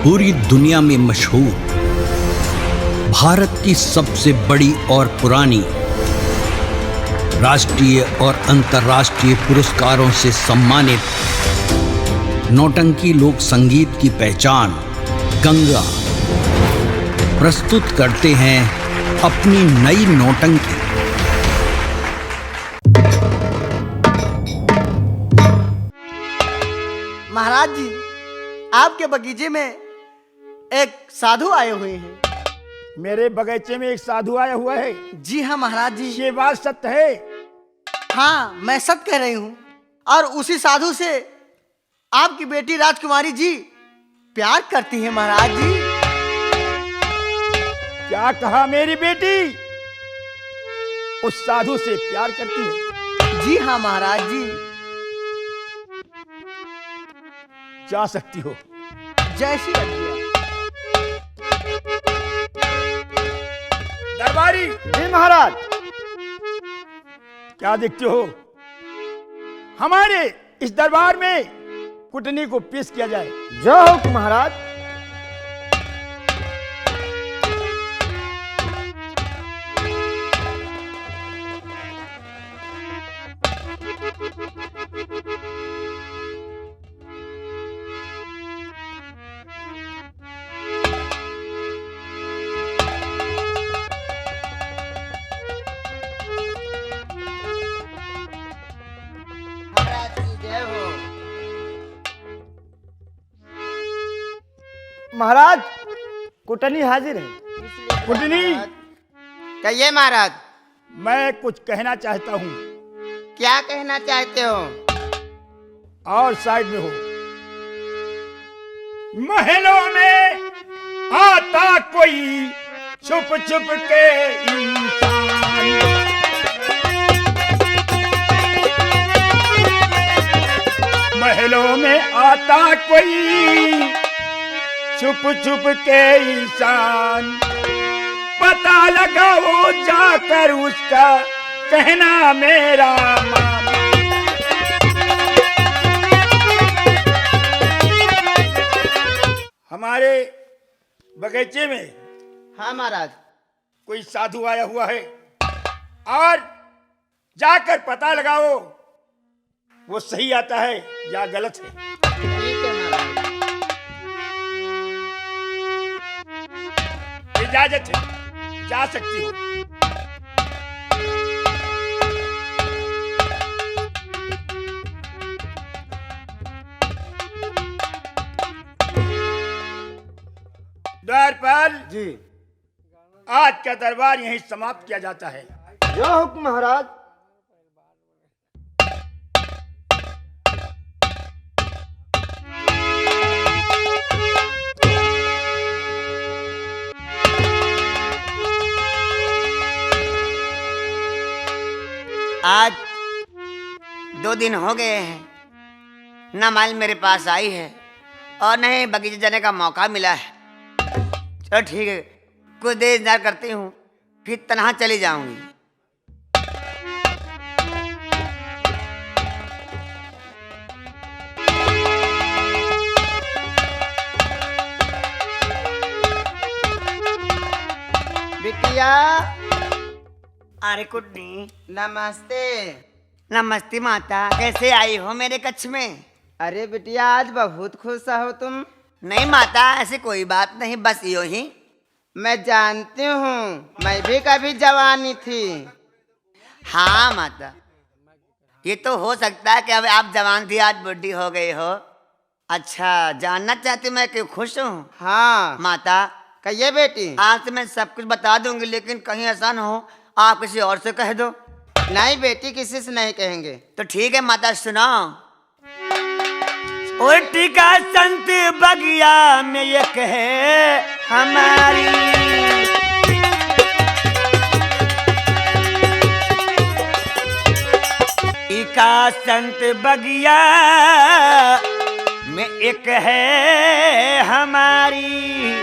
पूरी दुनिया में मशहूर, भारत की सबसे बड़ी और पुरानी, राष्ट्रीय और अंतर्राष्ट्रीय पुरस्कारों से सम्मानित नौटंकी लोक संगीत की पहचान गंगा प्रस्तुत करते हैं अपनी नई नौटंकी। महाराज जी, आपके बगीचे में एक साधु आए हुए हैं। मेरे बगीचे में एक साधु आया हुआ है? जी हाँ महाराज जी। ये बात सत्य है? हाँ, मैं सत्य कह रही हूँ। और उसी साधु से आपकी बेटी राजकुमारी जी प्यार करती है महाराज जी। क्या कहा? मेरी बेटी उस साधु से प्यार करती है? जी हाँ महाराज जी। जा सकती हो। जैसी आज्ञा। दरबारी। जी महाराज। क्या देखते हो? हमारे इस दरबार में कुटनी को पेश किया जाए। जो हुक्म महाराज। महाराज, कुटनी हाजिर है। कुटनी। कहिए महाराज। मैं कुछ कहना चाहता हूँ। क्या कहना चाहते हो? और साइड में हो। महलों में आता कोई छुप छुप के इंसान, महलों में आता कोई छुप छुप के इंसान, पता लगाओ जाकर उसका कहना मेरा मान। हमारे बगीचे में हाँ महाराज। कोई साधु आया हुआ है और जाकर पता लगाओ वो सही आता है या गलत है। ठीक है महाराज। इजाजत है, जा सकती हो। द्वारपाल जी। आज का दरबार यहीं समाप्त किया जाता है। जो हुक्म महाराज। आज 2 दिन हो गए हैं, ना माल मेरे पास आई है और न ही बगीचे जाने का मौका मिला है। चलो ठीक है, कुछ देर इंतजार करती हूँ, फिर तनहा चली जाऊंगी। बिटिया। अरे कुटनी, नमस्ते। नमस्ते माता, कैसे आई हो मेरे कच्छ में? अरे बिटिया, आज बहुत खुश हो तुम। नहीं माता, ऐसी कोई बात नहीं, बस यूं ही। मैं जानती हूँ, मैं भी कभी जवानी थी। हाँ माता, ये तो हो सकता है कि अब आप जवान थी, आज बुढ़ी हो गई हो। अच्छा, जानना चाहती मैं कि खुश हूँ? हाँ माता कहिए बेटी। आज से मैं सब कुछ बता दूंगी, लेकिन कहीं ऐसा न हो आप किसी और से कह दो। नहीं बेटी, किसी से नहीं कहेंगे। तो ठीक है माता, सुनाओ। उल्टी का संत बगिया में एक है हमारी, इका संत बगिया में एक है हमारी,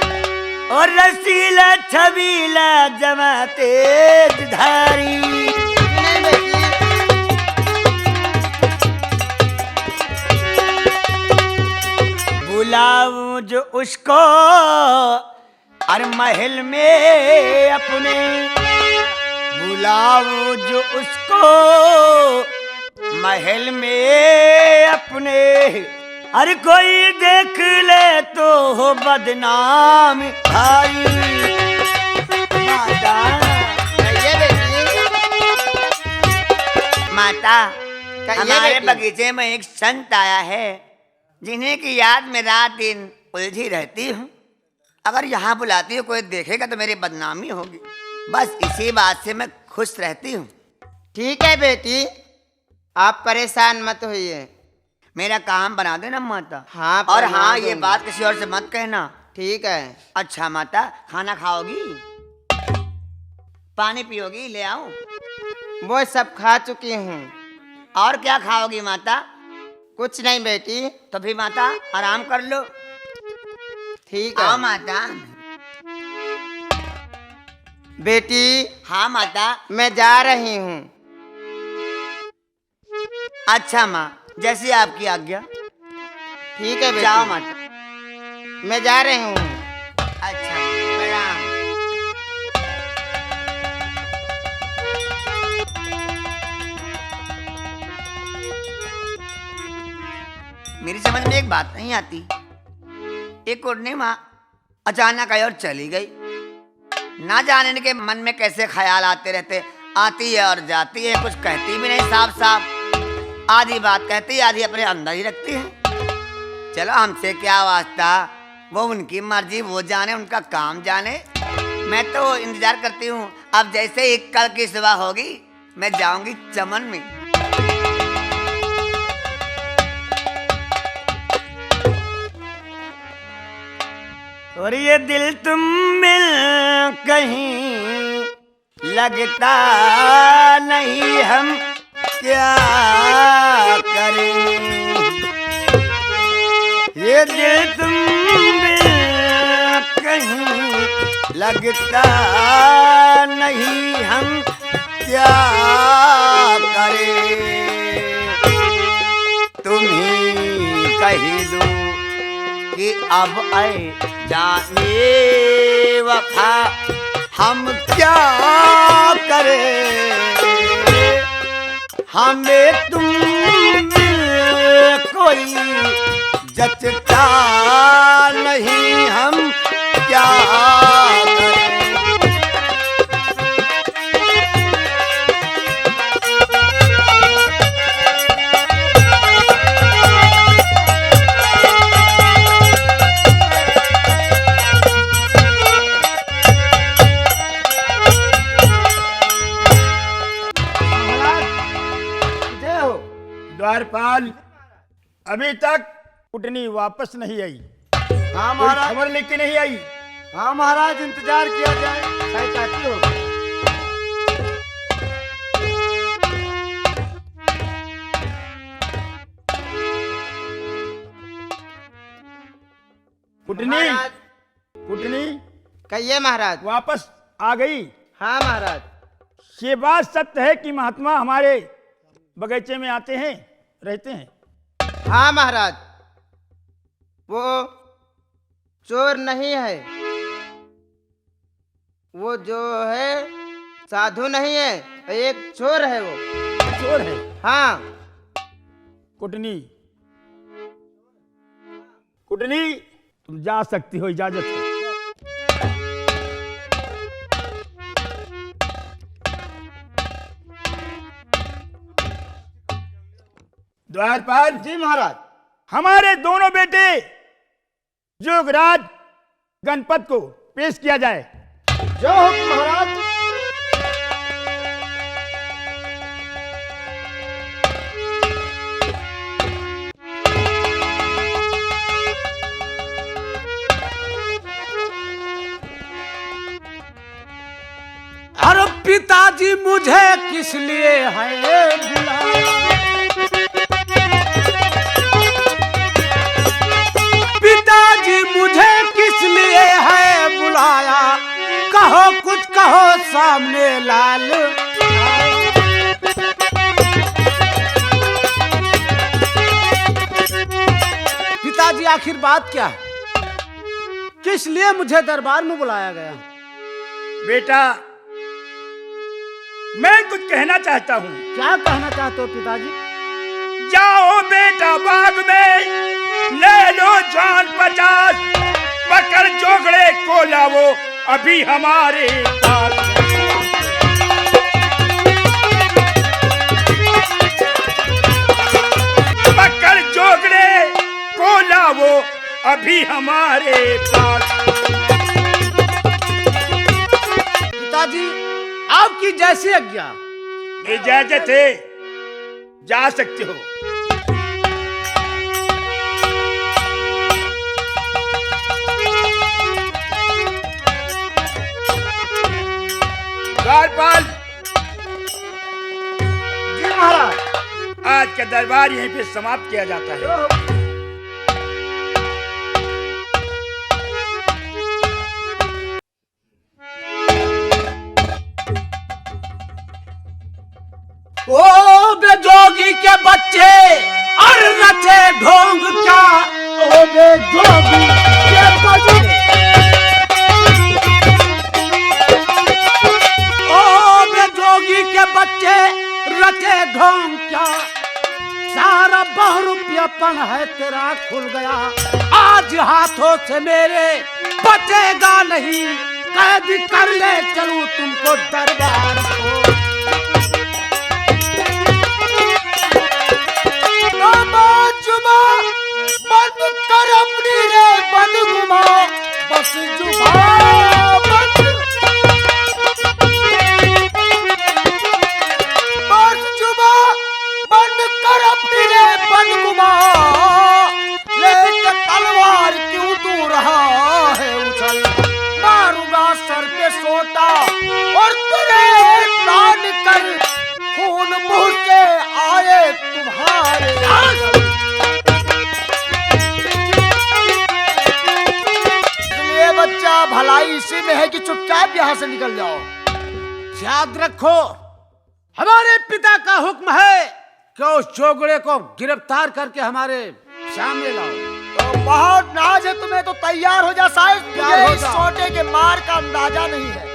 और रसीला छबीला जमा तेज धारी। नहीं बेटी। बुलाऊं जो उसको और महल में अपने, बुलाऊं जो उसको महल में अपने, अरे कोई देख ले तो हो बदनाम भाई। माता माता हमारे बगीचे में एक संत आया है जिन्हें की याद में रात दिन उलझी रहती हूँ। अगर यहाँ बुलाती हूँ कोई देखेगा तो मेरी बदनामी होगी, बस इसी बात से मैं खुश रहती हूँ। ठीक है बेटी, आप परेशान मत होइए। मेरा काम बना देना माता। हाँ, और बना हाँ, ये दूंगी। बात किसी और से मत कहना। ठीक है। अच्छा माता, खाना खाओगी? पानी पियोगी? ले आऊं? वो सब खा चुकी हूँ। और क्या खाओगी माता? कुछ नहीं बेटी। तो भी माता आराम कर लो। ठीक आओ है माता। बेटी, हाँ माता। मैं जा रही हूँ। अच्छा माँ, जैसी आपकी आज्ञा। ठीक है बेटी। जाओ माता। मैं जा रही हूँ। अच्छा प्रणाम। मेरी समझ में एक बात नहीं आती, एक पूर्णिमा अचानक आई और चली गई। ना जाने के मन में कैसे ख्याल आते रहते, आती है और जाती है, कुछ कहती भी नहीं साफ साफ। आधी बात कहती है, आधी अपने अंदर ही रखती है। चलो हमसे क्या वास्ता, वो उनकी मर्जी, वो जाने, उनका काम जाने। मैं तो इंतजार करती हूँ, अब जैसे ही कल की सुबह होगी मैं जाऊंगी चमन में। और ये दिल तुम मिल कहीं लगता नहीं, हम क्या करें। ये दिल तुम मिल कहीं लगता नहीं, हम क्या करें। तुम ही कही दो कि अब आए जाने वफा, हम क्या करें। हमें तुम कोई जचता नहीं, हम क्या करें। द्वारपाल, अभी तक कुटनी वापस नहीं आई। हाँ कोई महाराज। खबर लेके नहीं आई। हाँ महाराज, इंतजार किया जाए, शायद आती हो। कुटनी, महाराज। कुटनी कहिए महाराज। वापस आ गई। हाँ महाराज। ये बात सत्य है कि महात्मा हमारे बगीचे में आते हैं, रहते हैं? हाँ महाराज, वो चोर नहीं है, वो जो है साधु नहीं है, एक चोर है वो। चोर है? हाँ। कुटनी, कुटनी तुम जा सकती हो, इजाजत है। द्वारपाल जी महाराज। हमारे दोनों बेटे जोगराज गणपत को पेश किया जाए। जो हुक्म महाराज। अरे पिताजी मुझे किस लिए है बुलाया, पिताजी मुझे किस लिए है बुलाया, कहो कुछ कहो सामने लाल। पिताजी आखिर बात क्या है? किस लिए मुझे दरबार में बुलाया गया? बेटा, मैं कुछ कहना चाहता हूँ। क्या कहना चाहते हो पिताजी? जाओ बेटा बाग में, ले लो जान 50, पकड़ जोगड़े को लाओ अभी हमारे पास। पकड़ जोगड़े को लाओ अभी हमारे पास। पिताजी, आपकी जैसी आज्ञा। इजाजत है, जा सकते हो। द्वारपाल जी महाराज। आज का दरबार यहीं पे समाप्त किया जाता है। ओ बेजोगी के बच्चे और रचे ढोंग क्या, ओ बेजोगी के बच्चे, ओ बेजोगी के बच्चे रचे ढोंग क्या, सारा बहुरूपियापन है तेरा खुल गया, आज हाथों से मेरे बचेगा नहीं, कैद कर ले चलूं तुमको दरबार को। जुबा बंद कर अपनी रे बदगुमा, बस जुबा बंद, बस जुबा बंद कर अपनी रे बदगुमा, लेके तलवार क्यों तू रहा है उछल, मारूंगा सर पे सोटा और तेरे तान कर खून मुंह से आए तुम्हारे। बच्चा, भलाई इसी में है कि चुपचाप यहाँ से निकल जाओ। याद रखो, हमारे पिता का हुक्म है कि उस जोगड़े को गिरफ्तार करके हमारे सामने लाओ। तो बहुत नाज है तुम्हें, तो तैयार हो जा, शायद तुझे इस छोटे के मार का अंदाजा नहीं है।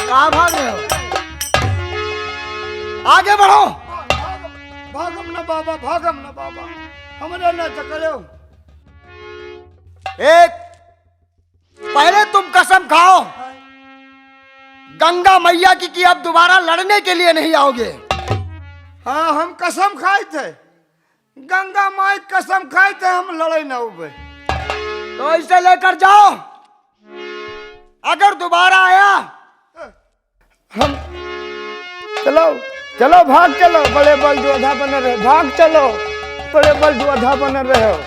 कहाँ भाग रहे हो? आगे बढ़ो। भागम न बाबा, भागम न बाबा, हमरे न चकरो। एक पहले तुम कसम खाओ गंगा मैया की कि अब दोबारा लड़ने के लिए नहीं आओगे। हाँ, हम कसम खाए थे, गंगा माई कसम खाए थे, हम लड़े न उबे। तो इसे लेकर जाओ, अगर दोबारा आया हम चलो चलो, भाग चलो, बड़े बल जोधा बने रहे, भाग चलो, बड़े बल जोधा बने रहे हो।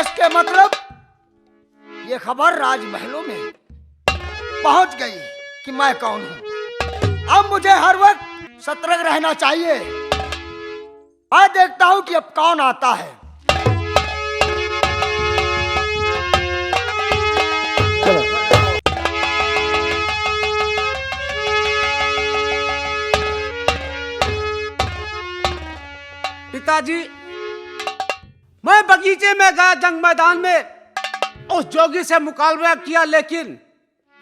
इसके मतलब ये खबर राजमहलों में पहुंच गई कि मैं कौन हूं। अब मुझे हर वक्त सतर्क रहना चाहिए। मैं देखता हूं कि अब कौन आता है। पिताजी, मैं बगीचे में गया, जंग मैदान में उस जोगी से मुकाबला किया, लेकिन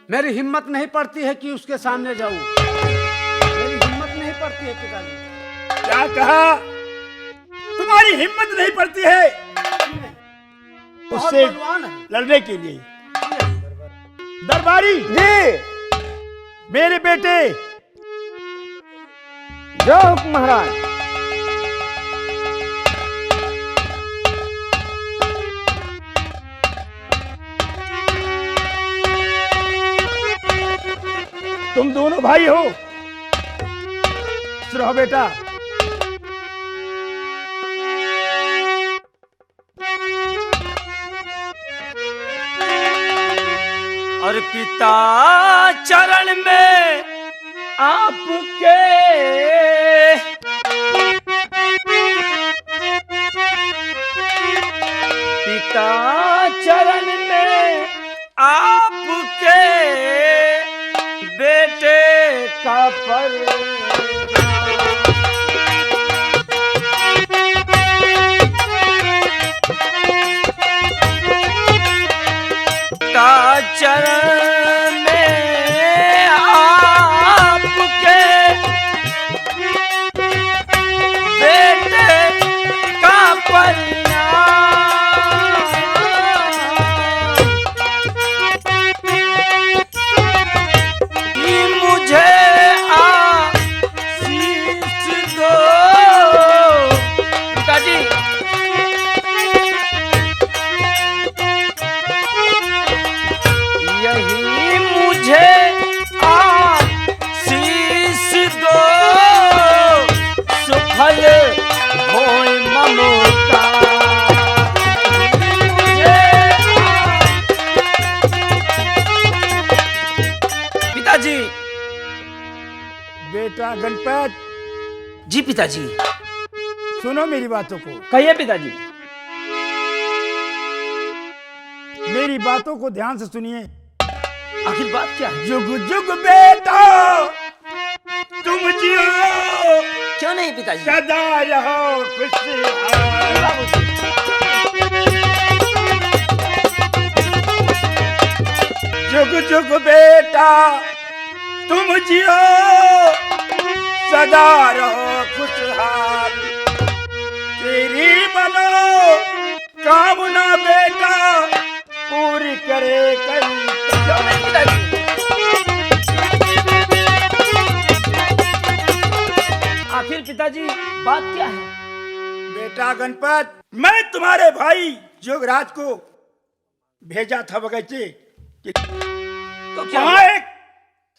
मेरी हिम्मत नहीं पड़ती है कि उसके सामने जाऊं। मेरी हिम्मत नहीं पड़ती है पिताजी। क्या कहा? तुम्हारी हिम्मत नहीं पड़ती है उससे लड़ने के लिए? दरबारी जी, मेरे बेटे। जो हुक्म महाराज। तुम दोनों भाई हो? रहो बेटा। और पिता चरण में आपके पिता चरण में आपके बेटे का पर चरण में आपके बेटे का परिणाम मुझे आशीष दो पिताजी। यही मुझे आशीष दो सुफल होए ममता पिताजी। बेटा गणपत, जी पिताजी। सुनो मेरी बातों को, कहिए पिताजी। मेरी बातों को ध्यान से सुनिए। आखिर बात क्या है? जुग जुग बेटा तुम जियो, क्यों नहीं पिताजी? सदा रहो खुशहाल। जुग जुग बेटा तुम जियो, सदा रहो खुशहाल। तेरी मनो कामना बेटा पूरी करे कल। आखिर पिताजी बात क्या है? बेटा गणपत, मैं तुम्हारे भाई जोगराज को भेजा था बगीचे। तो क्या वहाँ एक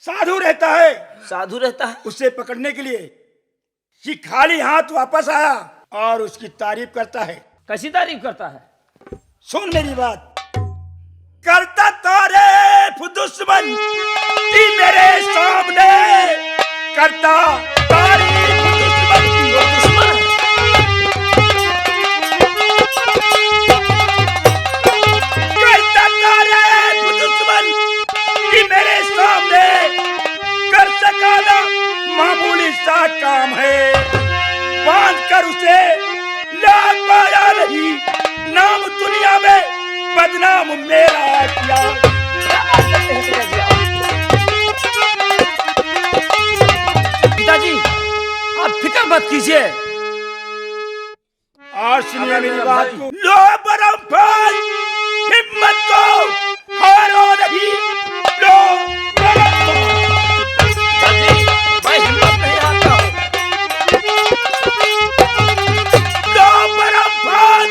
साधु रहता है, साधु रहता है? उसे पकड़ने के लिए ये खाली हाथ वापस आया और उसकी तारीफ करता है। कैसी तारीफ करता है? सुन मेरी बात। करता तारीफ दुश्मन की मेरे सामने, करता तारीफ दुश्मन की। दुश्मन करता तारीफ दुश्मन की मेरे सामने, कर सकाना मामूली सा काम है। बांध कर उसे ला पाया नहीं, नाम दुनिया में बदनाम मेरा किया। पिताजी आप फिक्र मत कीजिए। और सुनिए मेरी बात को। लो बरम भाई, हिम्मत को हारो नहीं। लो बरम पिताजी मैं हिम्मत नहीं हारता हूँ। लो बरम भाई,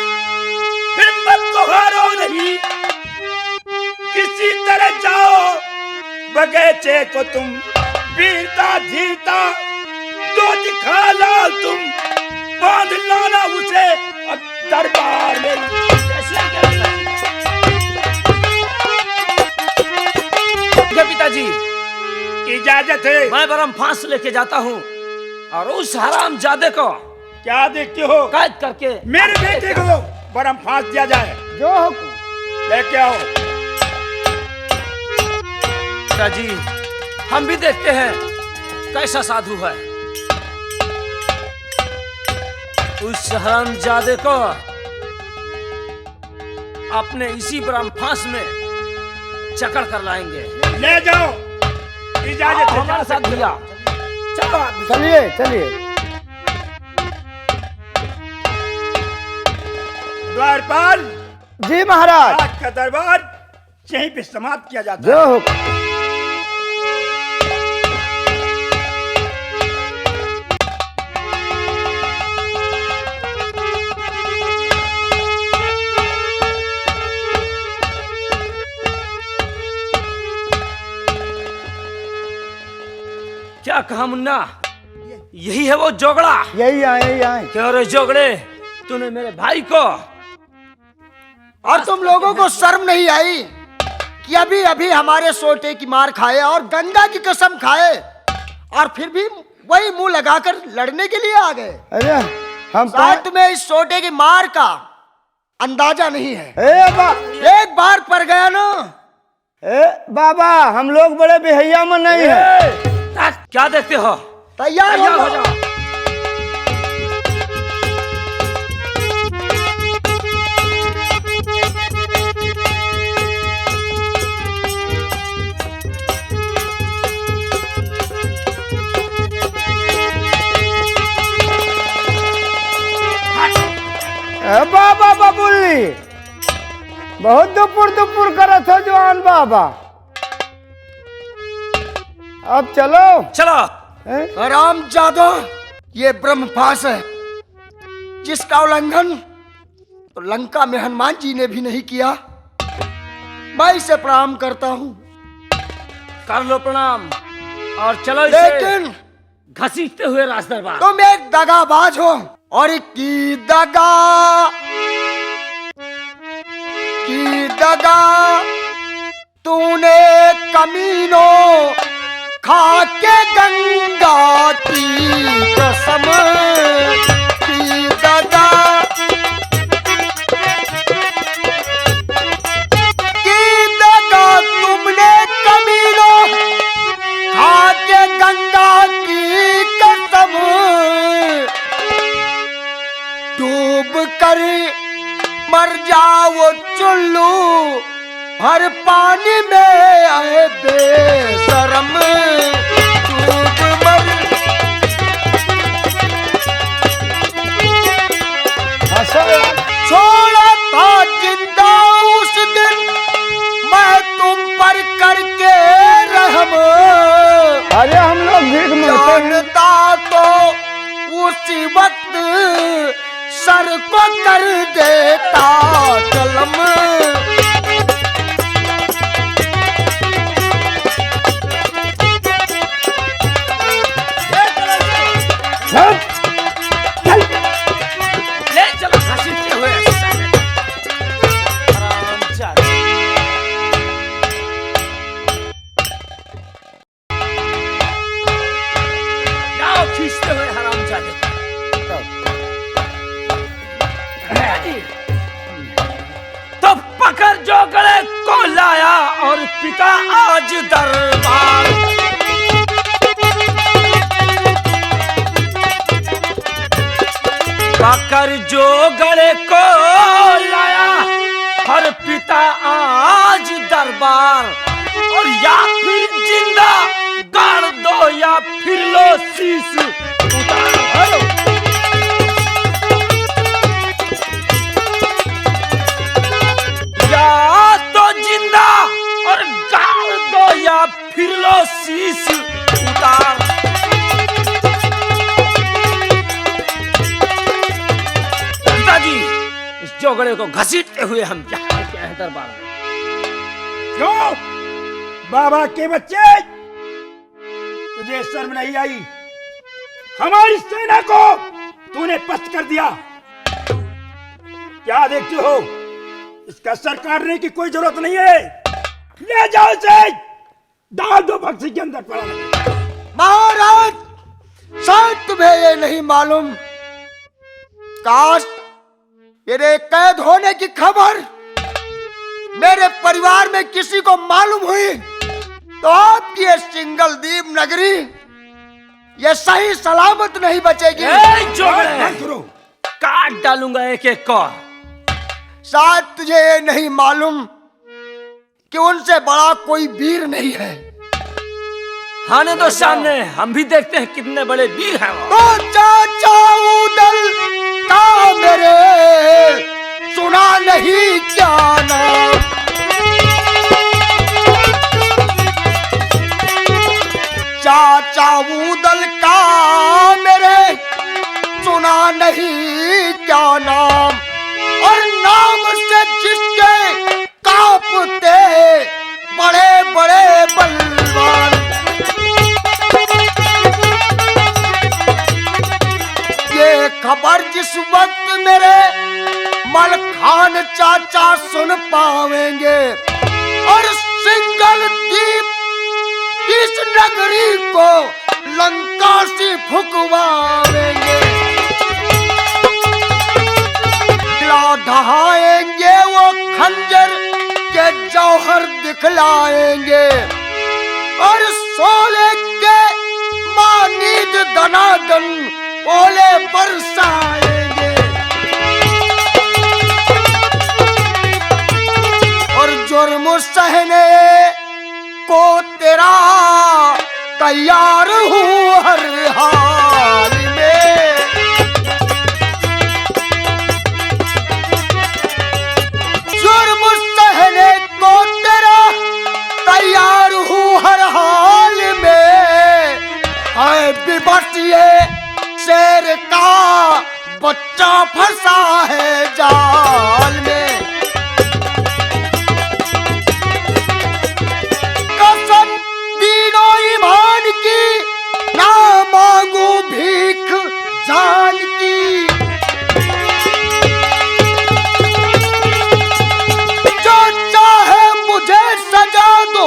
हिम्मत को हारो नहीं। किसी तरह जाओ बगीचे को तुम, वीरता धीरता तो दिखा लाओ तुम। बांध लाना उसे अब दरबार में। कैसे क्या पिताजी? इजाजत है। मैं बरम फांस लेके जाता हूँ और उस हरामजादे को क्या देखते हो? कैद करके मेरे बेटे को बरम फांस दिया जाए। जो हुक्म। लेके आओ। पिताजी हम भी देखते हैं कैसा साधु है। उस हरामजादे को अपने इसी बरम फांस में चकड़ कर लाएंगे। ले जाओ। इजाजत है। हमारे साथ भैया चलो आप। चलिए चलिए। द्वारपाल, जी महाराज। आज का दरबार यहीं पे समाप्त किया जाता जो है। हुक्म। क्या कहा मुन्ना? यही है वो जोगड़ा? यही आए यही आए। क्यों रे जोगड़े, तूने मेरे भाई को और तुम लोगों को शर्म नहीं आई? कि अभी अभी हमारे सोटे की मार खाए और गंगा की कसम खाए, और फिर भी वही मुंह लगाकर लड़ने के लिए आ गए। अरे हम शायद तुम्हें इस सोटे की मार का अंदाजा नहीं है। एक बार पड़ गया ना। बाबा हम लोग बड़े बेहैया में नहीं है। क्या देखते हो? तैयार हो जाओ। बाबा बबुल्ली बहुत दुपुर दुपुर करत हो जवान बाबा। अब चलो चलो। राम जादो, ये ब्रह्मपाश है जिसका उल्लंघन तो लंका में हनुमान जी ने भी नहीं किया। मैं इसे प्रणाम करता हूँ। कर लो प्रणाम और चलो इसे लेकिन घसीटते हुए राजदरबार। तुम एक दगाबाज हो और की दगा तूने कमीनों खा के गंगा की कसम की दगा तुमने कमीनों खा के गंगा की कसम डूब कर मर जाओ चुल्लू हर पानी में आए बेशरम डूब मर। छोड़ा था जिंदा उस दिन मैं तुम पर करके रहम। अरे हम लोग भीख जानता तो उसी वक्त सर को कर देता कलम। ले चलो घसीटते हुए। हरामजादे। जाओ खींचते हुए हरामजादे। तो पकड़ जो गले को लाया और पिता आज दरबार। पकड़ जो गले को लाया हर पिता आज दरबार। और या फिर जिंदा गाड़ दो या फिर लो शीश उतारो। या तो जिंदा और गाड़ दो या फिर लो शीश उतार। पिताजी इस जोगड़े को घसीटते हुए हम यहाँ के हैं दरबार में। क्यों बाबा के बच्चे तुझे शर्म नहीं आई? हमारी सेना को तूने पस्त कर दिया। क्या देखते हो? इसका सर काटने की कोई जरूरत नहीं है। ले जाओ इसे, डाल दो भक्ति के अंदर पड़ा रहे। महाराज, शायद तुम्हें ये नहीं मालूम, काश मेरे कैद होने की खबर मेरे परिवार में किसी को मालूम हुई तो आपकी ये सिंगल दीप नगरी ये सही सलामत नहीं बचेगी। काट डालूंगा एक एक को। शायद तुझे ये नहीं मालूम कि उनसे बड़ा कोई वीर नहीं है। आने दो सामने, हम भी देखते हैं कितने बड़े वीर हैं वो। तो चाचा उदल का मेरे सुना नहीं क्या नाम। चाचा उदल का मेरे सुना नहीं क्या नाम। और नाम से जिसके कांपते बड़े बड़े बलवान। ये खबर जिस वक्त मेरे मलखान चाचा सुन पावेंगे और सिंगल दीप इस नगरी को लंका से फुकवाएंगे, ढहाएंगे वो खंजर के जौहर दिखलाएंगे और सोले के मानीद दनादन ओले बरसाएंगे और जुर्म सहने को तेरा तैयार हूँ हर हाल में। जुर्म सहने को तेरा तैयार हूँ हर हाल में। है विवश ये शेर का बच्चा फंसा है जाल में। कसम तीनों ईमान की ना मांगू भीख जान की, जो चाहे मुझे सजा दो,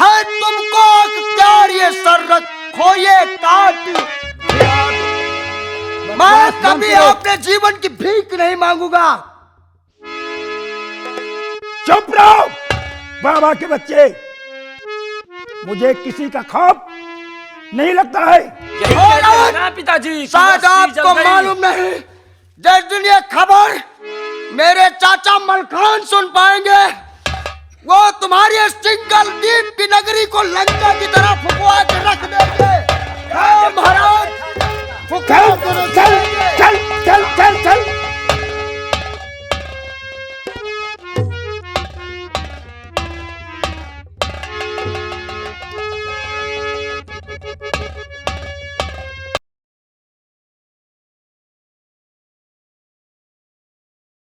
है तुमको अख्तियार ये सर रखो ये काट। मैं कभी अपने जीवन की भीख नहीं मांगूंगा। चुप रहो बाबा के बच्चे, मुझे किसी का खौफ नहीं लगता है। ना पिताजी, शायद आपको मालूम नहीं, जिस दिन ये खबर मेरे चाचा मलखान सुन पाएंगे, वो तुम्हारी सिंगल दीप की नगरी को लंका की तरफ